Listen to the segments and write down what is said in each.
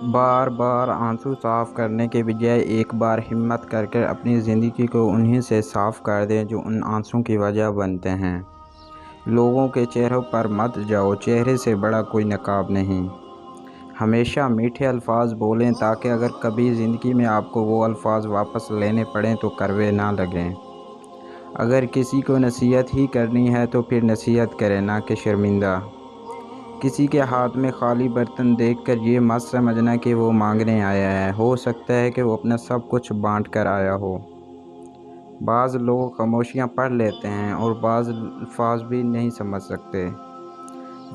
بار بار آنسو صاف کرنے کے بجائے ایک بار ہمت کر کر اپنی زندگی کو انہی سے صاف کر دیں جو ان آنسوؤں کی وجہ بنتے ہیں۔ لوگوں کے چہروں پر مت جاؤ، چہرے سے بڑا کوئی نقاب نہیں۔ ہمیشہ میٹھے الفاظ بولیں تاکہ اگر کبھی زندگی میں آپ کو وہ الفاظ واپس لینے پڑیں تو کڑوے نہ لگیں۔ اگر کسی کو نصیحت ہی کرنی ہے تو پھر نصیحت کریں، نہ کہ شرمندہ۔ کسی کے ہاتھ میں خالی برتن دیکھ کر یہ مت سمجھنا کہ وہ مانگنے آیا ہے، ہو سکتا ہے کہ وہ اپنا سب کچھ بانٹ کر آیا ہو۔ بعض لوگ خاموشیاں پڑھ لیتے ہیں اور بعض الفاظ بھی نہیں سمجھ سکتے۔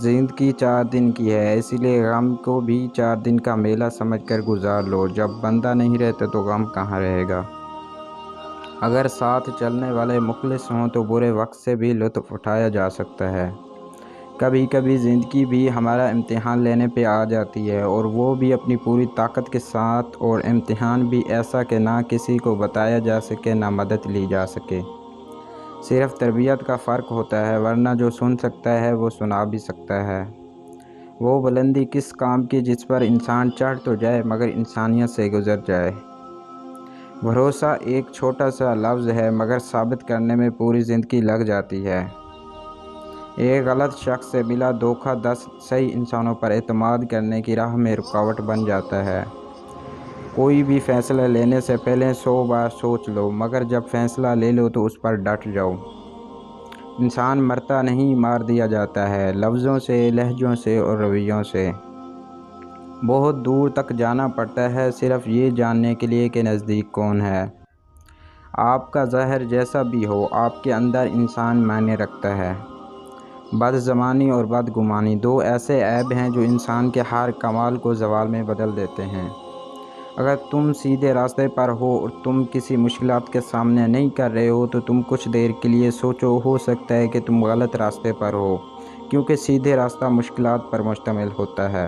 زندگی 4 دن کی ہے، اسی لیے غم کو بھی 4 دن کا میلہ سمجھ کر گزار لو۔ جب بندہ نہیں رہتا تو غم کہاں رہے گا؟ اگر ساتھ چلنے والے مخلص ہوں تو برے وقت سے بھی لطف اٹھایا جا سکتا ہے۔ کبھی کبھی زندگی بھی ہمارا امتحان لینے پہ آ جاتی ہے، اور وہ بھی اپنی پوری طاقت کے ساتھ، اور امتحان بھی ایسا کہ نہ کسی کو بتایا جا سکے نہ مدد لی جا سکے۔ صرف تربیت کا فرق ہوتا ہے، ورنہ جو سن سکتا ہے وہ سنا بھی سکتا ہے۔ وہ بلندی کس کام کی جس پر انسان چڑھ تو جائے مگر انسانیت سے گزر جائے۔ بھروسہ ایک چھوٹا سا لفظ ہے مگر ثابت کرنے میں پوری زندگی لگ جاتی ہے۔ ایک غلط شخص سے ملا دھوکہ 10 صحیح انسانوں پر اعتماد کرنے کی راہ میں رکاوٹ بن جاتا ہے۔ کوئی بھی فیصلہ لینے سے پہلے 100 بار سوچ لو، مگر جب فیصلہ لے لو تو اس پر ڈٹ جاؤ۔ انسان مرتا نہیں، مار دیا جاتا ہے، لفظوں سے، لہجوں سے اور رویوں سے۔ بہت دور تک جانا پڑتا ہے صرف یہ جاننے کے لیے کہ نزدیک کون ہے۔ آپ کا ظاہر جیسا بھی ہو، آپ کے اندر انسان معنی رکھتا ہے۔ بد زبانی اور بدگمانی 2 ایسے عیب ہیں جو انسان کے ہر کمال کو زوال میں بدل دیتے ہیں۔ اگر تم سیدھے راستے پر ہو اور تم کسی مشکلات کے سامنا نہیں کر رہے ہو تو تم کچھ دیر کے لیے سوچو، ہو سکتا ہے کہ تم غلط راستے پر ہو، کیونکہ سیدھے راستہ مشکلات پر مشتمل ہوتا ہے۔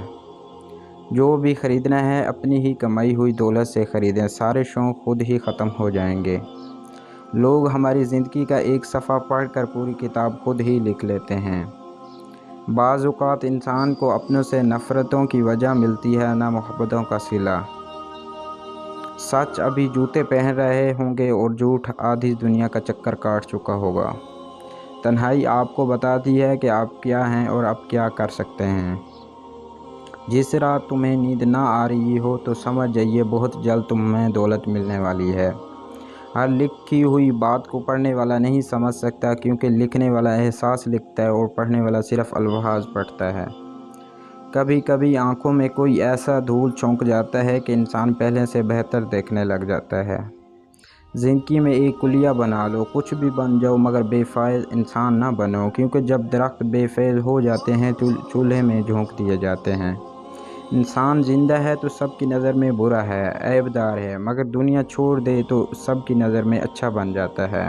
جو بھی خریدنا ہے اپنی ہی کمائی ہوئی دولت سے خریدیں، سارے شوق خود ہی ختم ہو جائیں گے۔ لوگ ہماری زندگی کا ایک صفحہ پڑھ کر پوری کتاب خود ہی لکھ لیتے ہیں۔ بعض اوقات انسان کو اپنوں سے نفرتوں کی وجہ ملتی ہے، نہ محبتوں کا صلہ۔ سچ ابھی جوتے پہن رہے ہوں گے اور جھوٹ آدھی دنیا کا چکر کاٹ چکا ہوگا۔ تنہائی آپ کو بتاتی ہے کہ آپ کیا ہیں اور آپ کیا کر سکتے ہیں۔ جس رات تمہیں نیند نہ آ رہی ہو تو سمجھ جائیے بہت جلد تمہیں دولت ملنے والی ہے۔ ہر لکھی ہوئی بات کو پڑھنے والا نہیں سمجھ سکتا، کیونکہ لکھنے والا احساس لکھتا ہے اور پڑھنے والا صرف الفاظ پڑھتا ہے۔ کبھی کبھی آنکھوں میں کوئی ایسا دھول چونک جاتا ہے کہ انسان پہلے سے بہتر دیکھنے لگ جاتا ہے۔ زندگی میں ایک کلیہ بنا لو، کچھ بھی بن جاؤ مگر بے فائل انسان نہ بنو، کیونکہ جب درخت بے فائل ہو جاتے ہیں تو چولہے میں جھونک دیے جاتے ہیں۔ انسان زندہ ہے تو سب کی نظر میں برا ہے، عیب دار ہے، مگر دنیا چھوڑ دے تو سب کی نظر میں اچھا بن جاتا ہے۔